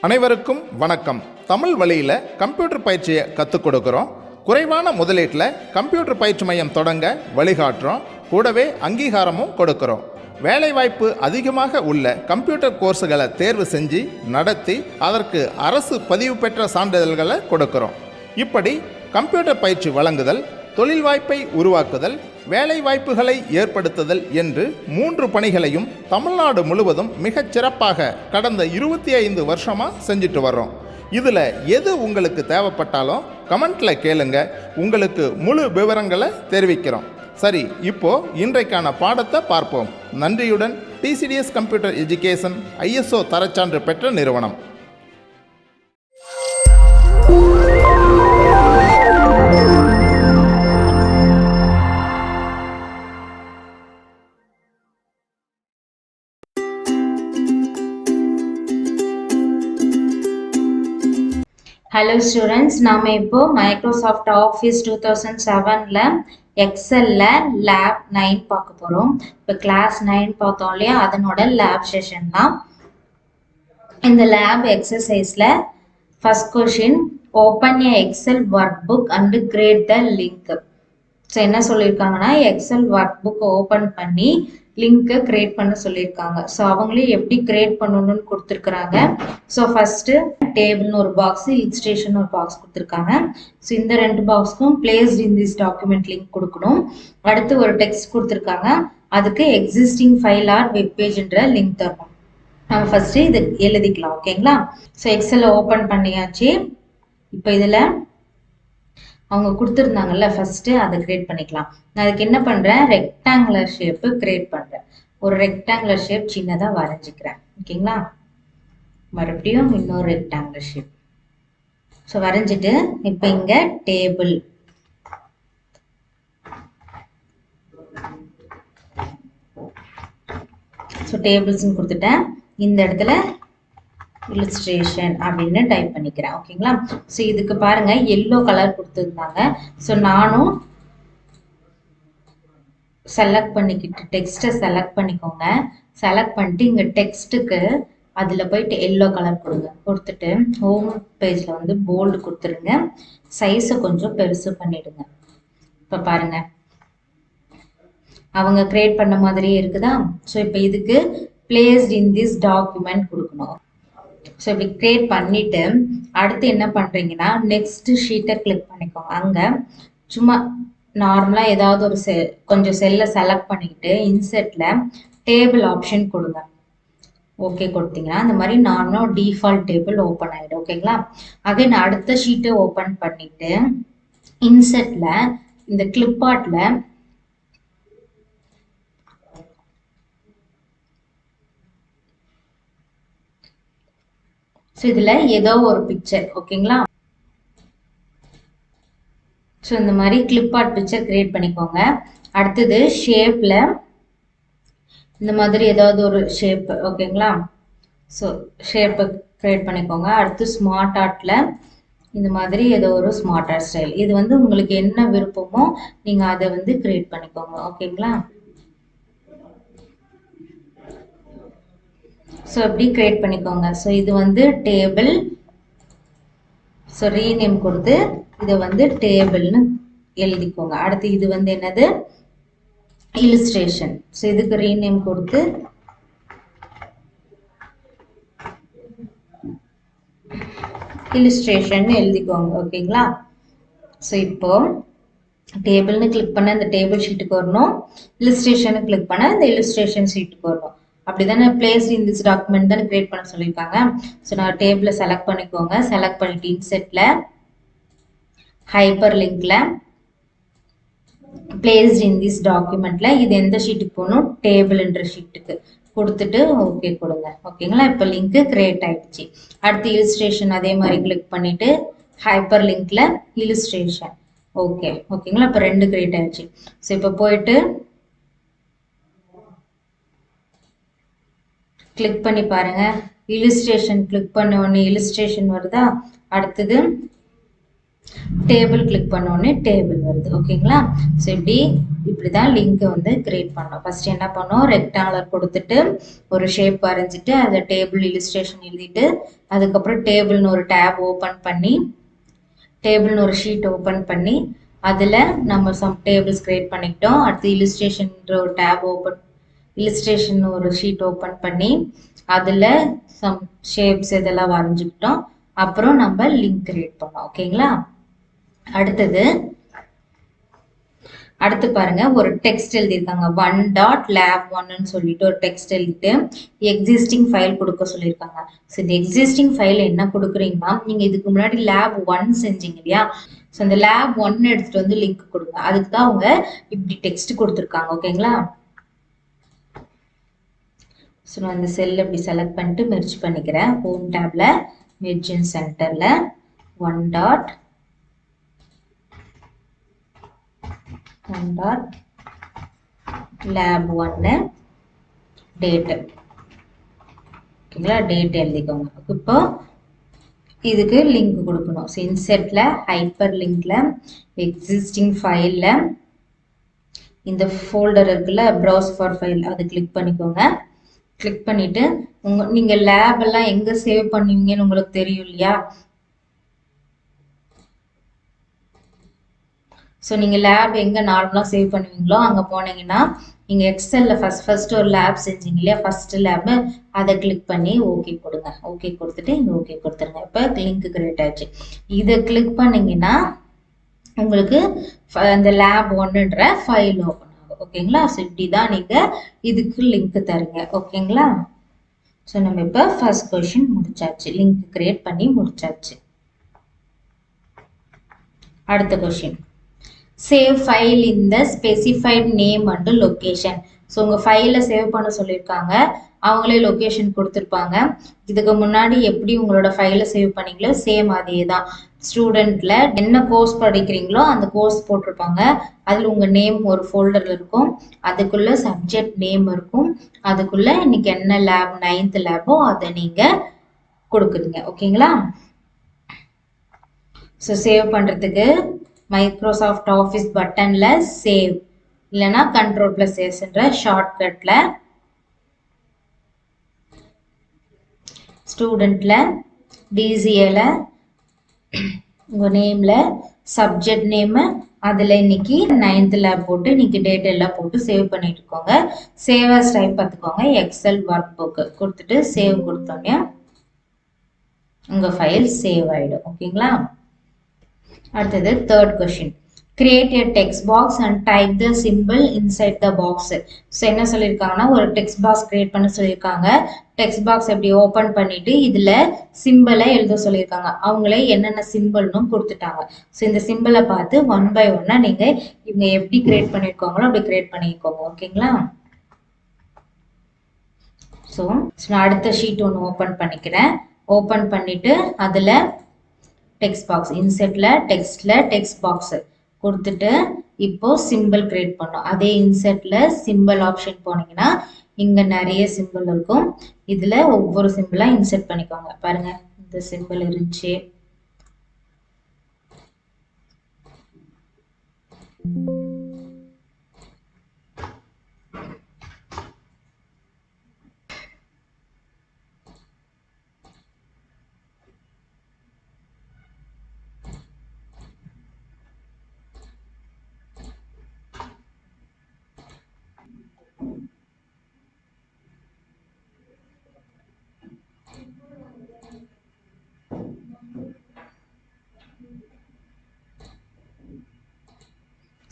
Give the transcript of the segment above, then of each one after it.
அனைவருக்கும் வணக்கம். தமிழ் வழியில் கம்ப்யூட்டர் பயிற்சியை கற்றுக் கொடுக்குறோம். குறைவான முதலீட்டில் கம்ப்யூட்டர் பயிற்சி மையம் தொடங்க வழிகாட்டுறோம். கூடவே அங்கீகாரமும் கொடுக்குறோம். வேலைவாய்ப்பு அதிகமாக உள்ள கம்ப்யூட்டர் கோர்ஸுகளை தேர்வு செஞ்சு நடத்தி அதற்கு அரசு பதிவு பெற்ற சான்றிதழ்களை கொடுக்குறோம். இப்படி கம்ப்யூட்டர் பயிற்சி வழங்குதல், தொழில் வாய்ப்பை உருவாக்குதல், வேலை வாய்ப்புகளை ஏற்படுத்துதல் என்று 3 பணிகளையும் தமிழ்நாடு முழுவதும் மிகச் சிறப்பாக கடந்த 25 வருஷமாக செஞ்சுட்டு வர்றோம். இதில் எது உங்களுக்கு தேவைப்பட்டாலும் கமெண்ட்டில் கேளுங்க, உங்களுக்கு முழு விவரங்களை தெரிவிக்கிறோம். சரி, இப்போ இன்றைக்கான பாடத்தை பார்ப்போம். நன்றியுடன் டிசிடிஎஸ் கம்ப்யூட்டர் எஜுகேஷன் ISO தரச்சான்று பெற்ற நிறுவனம். ஹலோ ஸ்டூடெண்ட்ஸ், நாம் இப்போ மைக்ரோசாஃப்ட் ஆஃபீஸ் 2007ல் எக்ஸலில் லேப் 9 பார்க்க போகிறோம். இப்போ கிளாஸ் 9 பார்த்தோம் இல்லையா, அதனோட லேப் செஷன் தான். இந்த லேப் எக்ஸசைஸில் first question, open a Excel workbook and create the link. So என்ன சொல்லியிருக்காங்கன்னா, எக்ஸல் ஒர்க் புக் ஓப்பன் பண்ணி லிங்க்கை கிரியேட் பண்ண சொல்லியிருக்காங்க. ஸோ அவங்களே எப்படி கிரியேட் பண்ணணும்னு கொடுத்துருக்குறாங்க. ஸோ ஃபர்ஸ்ட்டு டேபிள்னு ஒரு பாக்ஸ், இல்லஸ்ட்ரேஷன் ஒரு பாக்ஸ் கொடுத்துருக்காங்க. ஸோ இந்த 2 பாக்ஸ்க்கும் placed in this document link கொடுக்கணும். அடுத்து ஒரு டெக்ஸ்ட் கொடுத்துருக்காங்க, அதுக்கு எக்ஸிஸ்டிங் ஃபைல் ஆர் வெப்பேஜ்ன்ற லிங்க் தரணும். நம்ம ஃபர்ஸ்ட் இது எழுதிக்கலாம். ஓகேங்களா? ஸோ எக்ஸலை ஓப்பன் பண்ணியாச்சு. இப்போ இதில் அவங்க கொடுத்துருந்தாங்கல்ல, ஃபர்ஸ்ட் அதை கிரியேட் பண்ணிக்கலாம். நான் அதுக்கு என்ன பண்றேன், ரெக்டாங்குலர் ஷேப்பு கிரியேட் பண்றேன். ஒரு ரெக்டாங்குலர் ஷேப் சின்னதாக வரைஞ்சிக்கிறேன். ஓகேங்களா? மறுபடியும் இன்னொரு ரெக்டாங்குலர் ஷேப். ஸோ வரைஞ்சிட்டு இப்போ இங்க டேபிள், ஸோ டேபிள்ஸ்ன்னு கொடுத்துட்டேன். இந்த இடத்துல illustration அப்படின்னு டைப் பண்ணிக்கிறேன். ஓகேங்களா? ஸோ இதுக்கு பாருங்க எல்லோ கலர் கொடுத்துருந்தாங்க. ஸோ நானும் செலக்ட் பண்ணிக்கிட்டு டெக்ஸ்ட்டை செலக்ட் பண்ணிக்கோங்க. செலக்ட் பண்ணிட்டு இங்கே டெக்ஸ்ட்டுக்கு அதில் போயிட்டு எல்லோ கலர் கொடுங்க. கொடுத்துட்டு ஹோம் பேஜில் வந்து போல்டு கொடுத்துருங்க. சைஸை கொஞ்சம் பெருசு பண்ணிடுங்க. இப்போ பாருங்க அவங்க கிரியேட் பண்ண மாதிரியே இருக்குதா? ஸோ இப்போ இதுக்கு பிளேஸ்ட் இன் திஸ் டாக்குமெண்ட் கொடுக்கணும். ஸோ இப்படி கிரியேட் பண்ணிட்டு அடுத்து என்ன பண்றீங்கன்னா, நெக்ஸ்ட் ஷீட்டை கிளிக் பண்ணிக்கோங்க. அங்க சும்மா நார்மலா ஏதாவது ஒரு கொஞ்சம் செல்லை செலக்ட் பண்ணிக்கிட்டு இன்செர்ட்ல டேபிள் ஆப்ஷன் கொடுங்க. ஓகே கொடுத்தீங்கன்னா இந்த மாதிரி நார்மலா டிஃபால்ட் டேபிள் ஓப்பன் ஆயிடும். ஓகேங்களா? அகைன் அடுத்த ஷீட்டை ஓப்பன் பண்ணிட்டு இன்செர்ட்ல இந்த கிளிப் ஆர்ட்ல ஸோ இதில் ஏதோ ஒரு பிக்சர். ஓகேங்களா? ஸோ இந்த மாதிரி கிளிப் ஆர்ட் பிக்சர் கிரியேட் பண்ணிக்கோங்க. அடுத்தது ஷேப்பில் இந்த மாதிரி ஏதாவது ஒரு ஷேப். ஓகேங்களா? ஸோ ஷேப்பை கிரியேட் பண்ணிக்கோங்க. அடுத்து ஸ்மார்ட் ஆர்ட்டில் இந்த மாதிரி ஏதோ ஒரு ஸ்மார்ட் ஆர்ட் ஸ்டைல். இது வந்து உங்களுக்கு என்ன விருப்பமோ நீங்கள் அதை வந்து கிரியேட் பண்ணிக்கோங்க. ஓகேங்களா? ஸோ எப்படி கிரியேட் பண்ணிக்கோங்க. ஸோ இது வந்து டேபிள். ஸோ ரீநேம் கொடுத்து இதை வந்து டேபிள்னு எழுதிக்கோங்க. அடுத்து இது வந்து என்னது, இல்லஸ்ட்ரேஷன். ஸோ இதுக்கு ரீநேம் கொடுத்து இல்லஸ்ட்ரேஷன் எழுதிக்கோங்க. ஓகேங்களா? ஸோ இப்போ டேபிள்னு கிளிக் பண்ண இந்த டேபிள் ஷீட்டுக்கு வரணும். இல்லஸ்ட்ரேஷனை கிளிக் பண்ண இந்த இல்லஸ்ட்ரேஷன் ஷீட்டுக்கு வரணும். அப்படிதானே பிளேஸ் இன் திஸ் டாக்குமெண்ட் தானே கிரியேட் பண்ண சொல்லியிருக்காங்க. ஸோ நான் டேபிளை செலக்ட் பண்ணிக்கோங்க. செலக்ட் பண்ணிட்டு இன்செர்ட்ல ஹைப்பர் லிங்க்ல பிளேஸ்ட் இன் திஸ் டாக்குமெண்ட்ல இது எந்த ஷீட்டுக்கு போகணும், டேபிள்ன்ற ஷீட்டுக்கு கொடுத்துட்டு ஓகே கொடுங்க. ஓகேங்களா? இப்போ லிங்க் கிரியேட் ஆயிடுச்சு. அடுத்து இல்லஸ்ட்ரேஷன் அதே மாதிரி கிளிக் பண்ணிட்டு ஹைப்பர் லிங்க்ல இல்லஸ்ட்ரேஷன். ஓகே. ஓகேங்களா? இப்போ 2 கிரியேட் ஆயிடுச்சு. ஸோ இப்போ போயிட்டு கிளிக் பண்ணி பாருங்க. இல்லஸ்ட்ரேஷன் கிளிக் பண்ண உடனே இல்லஸ்ட்ரேஷன் வருதா? அடுத்தது டேபிள் கிளிக் பண்ணோடனே டேபிள் வருது. ஓகேங்களா? ஸோ இப்படி தான் லிங்க்கை வந்து கிரியேட் பண்ணோம். ஃபர்ஸ்ட் என்ன பண்ணோம், ரெக்டாங்குலர் கொடுத்துட்டு ஒரு ஷேப் வரைஞ்சிட்டு அதில் டேபிள் இல்லுஸ்ட்ரேஷன் எழுதிட்டு அதுக்கப்புறம் டேபிள்னு ஒரு டேப் ஓப்பன் பண்ணி டேபிள்னு ஒரு ஷீட் ஓப்பன் பண்ணி அதில் நம்ம சம் டேபிள்ஸ் கிரியேட் பண்ணிக்கிட்டோம். அடுத்து இல்லுஸ்ட்ரேஷன்ற ஒரு டேப் ஓப்பன் இல்லுஸ்ட்ரேஷன் ஒரு ஷீட் ஓப்பன் பண்ணி அதில் சம் ஷேப்ஸ் இதெல்லாம் வரைஞ்சிக்கிட்டோம். அப்புறம் நம்ம லிங்க் கிரியேட் பண்ணோம். ஓகேங்களா? அடுத்து பாருங்க, ஒரு டெக்ஸ்ட் எழுதியிருக்காங்க 1.lab1 சொல்லிட்டு ஒரு டெக்ஸ்ட் எழுதிட்டு எக்ஸிஸ்டிங் ஃபைல் கொடுக்க சொல்லியிருக்காங்க. ஸோ இந்த எக்ஸிஸ்டிங் ஃபைல் என்ன கொடுக்குறீங்கன்னா, நீங்க இதுக்கு முன்னாடி lab1 செஞ்சீங்க இல்லையா, ஸோ அந்த lab1 எடுத்துட்டு வந்து லிங்க் கொடுங்க. அதுக்கு தான் அவங்க இப்படி டெக்ஸ்ட் கொடுத்துருக்காங்க. ஓகேங்களா? ஸோ நான் இந்த செல் இப்படி செலக்ட் பண்ணிட்டு மெர்ஜ் பண்ணிக்கிறேன். ஹோம் டேப்ல மெர்ஜ் இன் சென்டர்ல 1.lab1 டேட். ஓகேங்களா? டேட் எழுதிக்கோங்க. இப்போ இதுக்கு லிங்க் கொடுக்கணும். ஸோ இன்செர்ட்ல ஹைப்பர் லிங்க்ல எக்ஸிஸ்டிங் ஃபைல்ல இந்த ஃபோல்டர் இருக்குல்ல, ப்ரௌஸ் ஃபார் ஃபைல், அது கிளிக் பண்ணிக்கோங்க. கிளிக் பண்ணிட்டு நீங்க லேப் எல்லாம் எங்க சேவ் பண்ணுவீங்கன்னு உங்களுக்கு தெரியும் இல்லையா? ஸோ நீங்கள் லேப் எங்கே நார்மலாக சேவ் பண்ணுவீங்களோ அங்கே போனீங்கன்னா நீங்கள் எக்ஸலில் ஃபர்ஸ்ட் ஒரு லேப் செஞ்சீங்க இல்லையா, ஃபர்ஸ்ட் லேப், அதை கிளிக் பண்ணி ஓகே கொடுங்க. ஓகே கொடுத்துட்டு இங்கே ஓகே கொடுத்துருங்க. இப்போ லிங்க் கிரியேட் ஆச்சு. இதை கிளிக் பண்ணீங்கன்னா உங்களுக்கு இந்த lab1ன்ற ஃபைல் ஓப்பன் ஆகும். ஓகேங்களா? ஸோ இப்படி தான் நீங்கள் இதுக்கு லிங்க் தருங்க. ஓகேங்களா? ஸோ நம்ம இப்போ ஃபர்ஸ்ட் கொஷின் முடிச்சாச்சு, லிங்க் கிரியேட் பண்ணி முடிச்சாச்சு. அடுத்த question, save file in the specified name and location. So உங்கள் ஃபைலை சேவ் பண்ண சொல்லியிருக்காங்க, அவங்களே லொக்கேஷன் கொடுத்துருப்பாங்க. இதுக்கு முன்னாடி எப்படி உங்களோட ஃபைலை சேவ் பண்ணீங்களோ சேம் அதே தான். ஸ்டூடெண்ட்ல என்ன கோர்ஸ் படிக்கிறீங்களோ அந்த கோர்ஸ் போட்டிருப்பாங்க. அதில் உங்கள் நேம் ஒரு ஃபோல்டரில் இருக்கும், அதுக்குள்ள சப்ஜெக்ட் நேம் இருக்கும், அதுக்குள்ள இன்னைக்கு என்ன லேப் 9th லேபோ அதை நீங்கள் கொடுக்குறீங்க. ஓகேங்களா? ஸோ சேவ் பண்ணுறதுக்கு மைக்ரோசாஃப்ட் ஆஃபீஸ் பட்டன்ல சேவ் இல்லைன்னா Ctrl+Sன்ற ஷார்ட்கட்ல ஸ்டூடெண்ட்ல டிசிஏல உங்க நேம்ல சப்ஜெக்ட் நேம், அதுல இன்னைக்கு 9th லேப் போட்டு இன்னைக்கு டேட் எல்லாம் போட்டு சேவ் பண்ணிட்டு இருக்கோங்க. சேவ் அஸ் டைப் பார்த்துக்கோங்க, எக்ஸல் ஒர்க் புக் கொடுத்துட்டு சேவ் கொடுத்தோங்க, உங்க ஃபைல் சேவ் ஆயிடும். ஓகேங்களா? அடுத்தது third question, create a text box and type the symbol inside the box. So என்ன சொல்லியிருக்காங்கன்னா, ஒரு டெக்ஸ்ட் பாக்ஸ் கிரியேட் பண்ண சொல்லியிருக்காங்க. டெக்ஸ்ட் பாக்ஸ் எப்படி ஓப்பன் பண்ணிட்டு இதுல சிம்பிளை எழுத சொல்லியிருக்காங்க. அவங்களே என்னென்ன சிம்பிள்னு கொடுத்துட்டாங்க. ஸோ இந்த சிம்பிளை பார்த்து 1 by 1 நீங்க இவங்க எப்படி கிரியேட் பண்ணியிருக்காங்களோ அப்படி கிரியேட் பண்ணிக்கோங்க. ஓகேங்களா? ஸோ நான் அடுத்த ஷீட் ஒன்று ஓப்பன் பண்ணிக்கிறேன். ஓப்பன் பண்ணிட்டு அதுல டெக்ஸ்ட் பாக்ஸ் இன்செர்ட்ல டெக்ஸ்ட் பாக்ஸ் கொடுத்துட்டு இப்போ சிம்பிள் கிரியேட் பண்ணோம். அதே இன்செர்ட்ல சிம்பிள் ஆப்ஷன் போனீங்கன்னா இங்க நிறைய சிம்பிள் இருக்கும். இதுல ஒவ்வொரு சிம்பிளா இன்செர்ட் பண்ணிக்கோங்க. பாருங்க, இந்த சிம்பிள் இருந்துச்சு,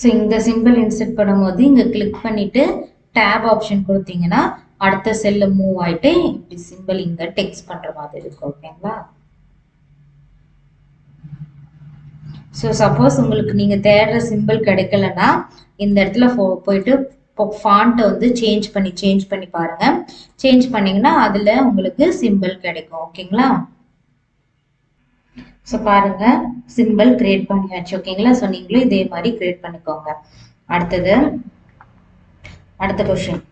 ஸோ இந்த சிம்பிள் இன்செர்ட் பண்ணும்போது இங்கே கிளிக் பண்ணிட்டு டேப் ஆப்ஷன் கொடுத்தீங்கன்னா அடுத்த செல்ல மூவ் ஆயிட்டு இப்படி சிம்பிள் இங்கே டெக்ஸ்ட் பண்ணுற மாதிரி இருக்கும். ஓகேங்களா? ஸோ சப்போஸ் உங்களுக்கு நீங்கள் தேடுற சிம்பிள் கிடைக்கலன்னா இந்த இடத்துல போயிட்டு ஃபாண்ட்டை வந்து சேஞ்ச் பண்ணி பாருங்க. சேஞ்ச் பண்ணீங்கன்னா அதில் உங்களுக்கு சிம்பிள் கிடைக்கும். ஓகேங்களா? ஸோ பாருங்க, சிம்பிள் கிரியேட் பண்ணியாச்சு. ஓகேங்களா? ஸோ நீங்களும் இதே மாதிரி கிரியேட் பண்ணிக்கோங்க. அடுத்த question,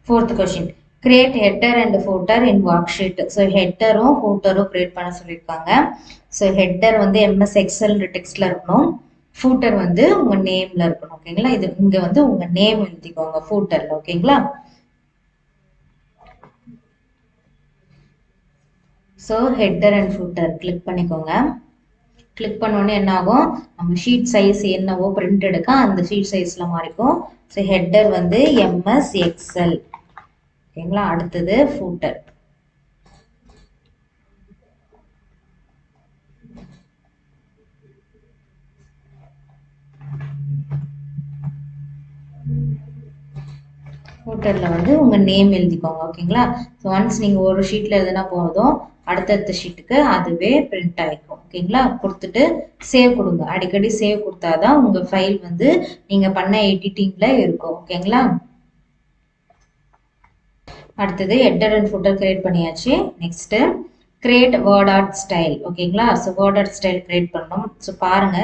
4th question, create header and footer in worksheet. So ஹெட்டரும் ஃபூட்டரும் கிரியேட் பண்ண சொல்லியிருக்காங்க. ஸோ ஹெட்டர் வந்து எம்எஸ் எக்ஸல் டெக்ஸ்ட்ல இருக்கணும், ஃபூட்டர் வந்து உங்க நேம்ல இருக்கணும். ஓகேங்களா, இது இங்க வந்து உங்க நேம் எழுதிக்கோங்க ஃபூட்டர்ல. ஓகேங்களா, so header and footer click பண்ணிக்கோங்க. கிளிக் பண்ணோன்னே என்ன ஆகும், நம்ம ஷீட் சைஸ் என்னவோ பிரிண்ட் எடுக்க அந்த ஷீட் சைஸ்ல மாறிக்கும். ஸோ ஹெட்டர் வந்து எம்எஸ் எக்ஸல். ஓகேங்களா, அடுத்தது ஃபூட்டர். ஃபூட்டர்ல வந்து உங்க நேம் எழுதிக்கோங்க. ஓகேங்களா, ஸோ ஒன்ஸ் நீங்க ஒரு ஷீட்ல எழுதினா போதும், அடுத்தடுத்த ஷீட்டுக்கு அதுவே பிரிண்ட் ஆகிக்கும். ஓகேங்களா, கொடுத்துட்டு சேவ் கொடுங்க. அடிக்கடி சேவ் கொடுத்தாதான் உங்க ஃபைல் வந்து நீங்க பண்ண எடிட்டிங்ல இருக்கும். ஓகேங்களா, அடுத்தது ஹெட்டர் அண்ட் ஃபூட்டர் கிரியேட் பண்ணியாச்சு. Next create word art style. ஓகேங்களா, so word art style create பண்ணணும். ஸோ பாருங்க,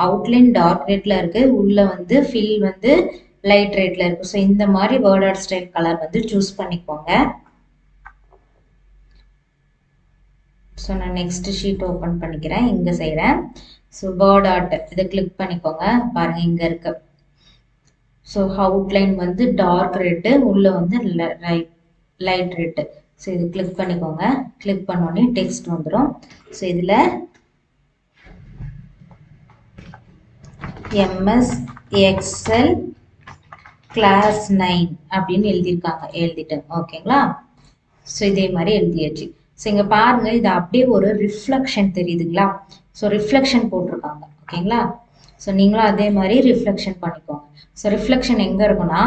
அவுட்லைன் டார்க் ரெட்ல இருக்கு, உள்ள வந்து ஃபில் வந்து லைட் ரெட்ல இருக்கு. ஸோ இந்த மாதிரி வேர்ட் ஆர்ட் ஸ்டைல் கலர் வந்து சூஸ் பண்ணிக்கோங்க. ஸோ நான் நெக்ஸ்ட் ஷீட் ஓப்பன் பண்ணிக்கிறேன், இங்க செய்கிறேன். ஸோ வேர்ட் ஆர்ட் இதை கிளிக் பண்ணிக்கோங்க. பாருங்க இங்க இருக்கு. ஸோ அவுட்லைன் வந்து டார்க் ரெட்டு, உள்ள வந்து லைட் ரெட்டு. ஸோ இது கிளிக் பண்ணிக்கோங்க. கிளிக் பண்ணோடனே டெக்ஸ்ட் வந்துடும். ஸோ இதில் எம்எஸ் எக்ஸல் கிளாஸ் 9 அப்படின்னு எழுதியிருக்காங்க, எழுதிட்டேன். ஓகேங்களா, ஸோ இதே மாதிரி எழுதியாச்சு. ஸோ இங்கே பாருங்க, இது அப்படியே ஒரு ரிஃப்ளெக்ஷன் தெரியுதுங்களா? ஸோ ரிஃப்ளெக்ஷன் போட்டிருக்காங்க. ஓகேங்களா, ஸோ நீங்களும் அதே மாதிரி ரிஃப்ளெக்ஷன் பண்ணிக்கோங்க. ஸோ ரிஃப்ளெக்ஷன் எங்கே இருக்குன்னா,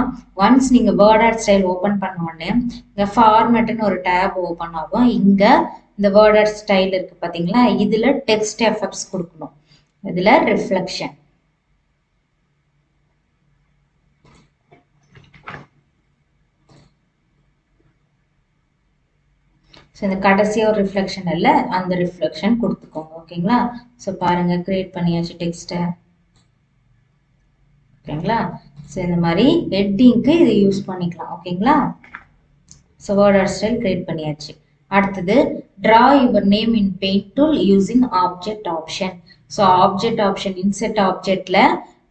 ஒன்ஸ் நீங்கள் வேர்ட் ஆர்ட் ஸ்டைல் ஓப்பன் பண்ண உடனே இங்கே ஃபார்மேட்டுன்னு ஒரு டேப் ஓப்பன் ஆகும். இங்கே இந்த வேர்ட் ஆர்ட் ஸ்டைல் இருக்குது பார்த்தீங்களா, இதில் டெக்ஸ்ட் எஃபெக்ட்ஸ் கொடுக்கணும். இதில் ரிஃப்ளெக்ஷன். ஸோ இந்த கடைசியாக ஒரு ரிஃப்ளெக்ஷன் இல்லை, அந்த ரிஃப்ளெக்ஷன் கொடுத்துக்கோங்க. ஓகேங்களா, ஸோ பாருங்க கிரியேட் பண்ணியாச்சு டெக்ஸ்ட்டை. ஓகேங்களா, ஸோ இந்த மாதிரி ஹெட்டிங்க்கு இது யூஸ் பண்ணிக்கலாம். ஓகேங்களா, so word art style create பண்ணியாச்சு. அடுத்தது draw your name in paint tool using object option. So object option, insert ஆப்ஜெக்ட்ல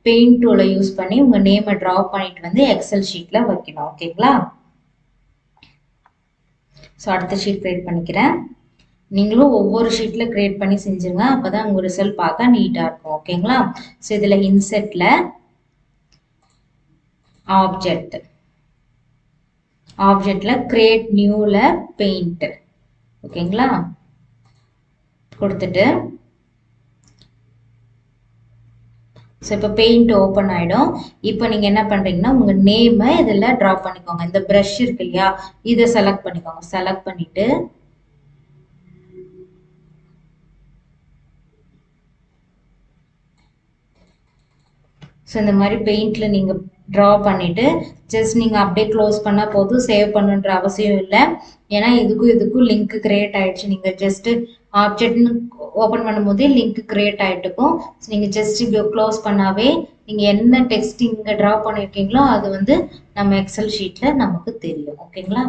பெயிண்ட் டூலை யூஸ் பண்ணி உங்க நேமை ட்ரா பண்ணிட்டு வந்து எக்ஸல் ஷீட்ல வைக்கணும். ஓகேங்களா, ஸோ அடுத்த ஷீட் கிரியேட் பண்ணிக்கிறேன். நீங்களும் ஒவ்வொரு ஷீட்டில் கிரியேட் பண்ணி செஞ்சுருங்க, அப்போ தான் உங்கள் ரிசல்ட் பார்க்க நீட்டாக இருக்கும். ஓகேங்களா, ஸோ இதில் இன்செர்ட்டில் ஆப்ஜெக்டில் கிரியேட் நியூவில் பெயிண்ட். ஓகேங்களா, கொடுத்துட்டு ஸோ இப்போ பெயிண்ட் ஓப்பன் ஆகிடும். இப்போ நீங்கள் என்ன பண்ணுறீங்கன்னா, உங்கள் நேமை இதில் ட்ரா பண்ணிக்கோங்க. இந்த ப்ரஷ் இருக்கு இல்லையா, இதை செலக்ட் பண்ணிக்கோங்க. செலக்ட் பண்ணிவிட்டு ஸோ இந்த மாதிரி பெயிண்டில் நீங்கள் ட்ரா பண்ணிவிட்டு ஜஸ்ட் நீங்கள் அப்படியே க்ளோஸ் பண்ணால் போதும், சேவ் பண்ணுன்ற அவசியம் இல்லை. ஏன்னா இதுக்கும் லிங்க் கிரியேட் ஆகிடுச்சு. நீங்கள் ஜஸ்ட்டு ஆப்ஜெக்ட்னு ஓப்பன் பண்ணும்போதே லிங்க் கிரியேட் ஆகிட்டுக்கும். ஸோ நீங்கள் ஜஸ்ட் இப்படி க்ளோஸ் பண்ணாவே நீங்கள் என்ன டெக்ஸ்ட் இங்கே ட்ரா பண்ணியிருக்கீங்களோ அது வந்து நம்ம எக்ஸல் ஷீட்டில் நமக்கு தெரியும். ஓகேங்களா,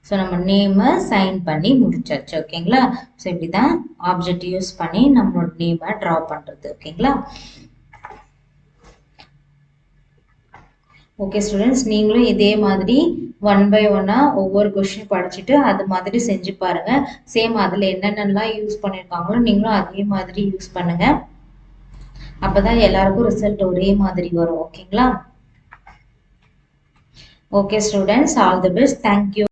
ஸோ நம்ம நேமை சைன் பண்ணி முடிச்சாச்சு. ஓகேங்களா, ஸோ இப்படி தான் ஆப்ஜெக்ட் யூஸ் பண்ணி நம்மளோட நேமை ட்ரா பண்ணுறது. ஓகேங்களா, ஓகே ஸ்டூடெண்ட்ஸ், நீங்களும் இதே மாதிரி 1 by 1 ஒவ்வொரு கொஸ்டின் படிச்சுட்டு அது மாதிரி செஞ்சு பாருங்க. சேம் அதில் என்னென்னலாம் யூஸ் பண்ணியிருக்காங்களோ நீங்களும் அதே மாதிரி யூஸ் பண்ணுங்க. அப்போதான் எல்லாருக்கும் ரிசல்ட் ஒரே மாதிரி வரும். ஓகேங்களா, okay students, all the best. Thank you.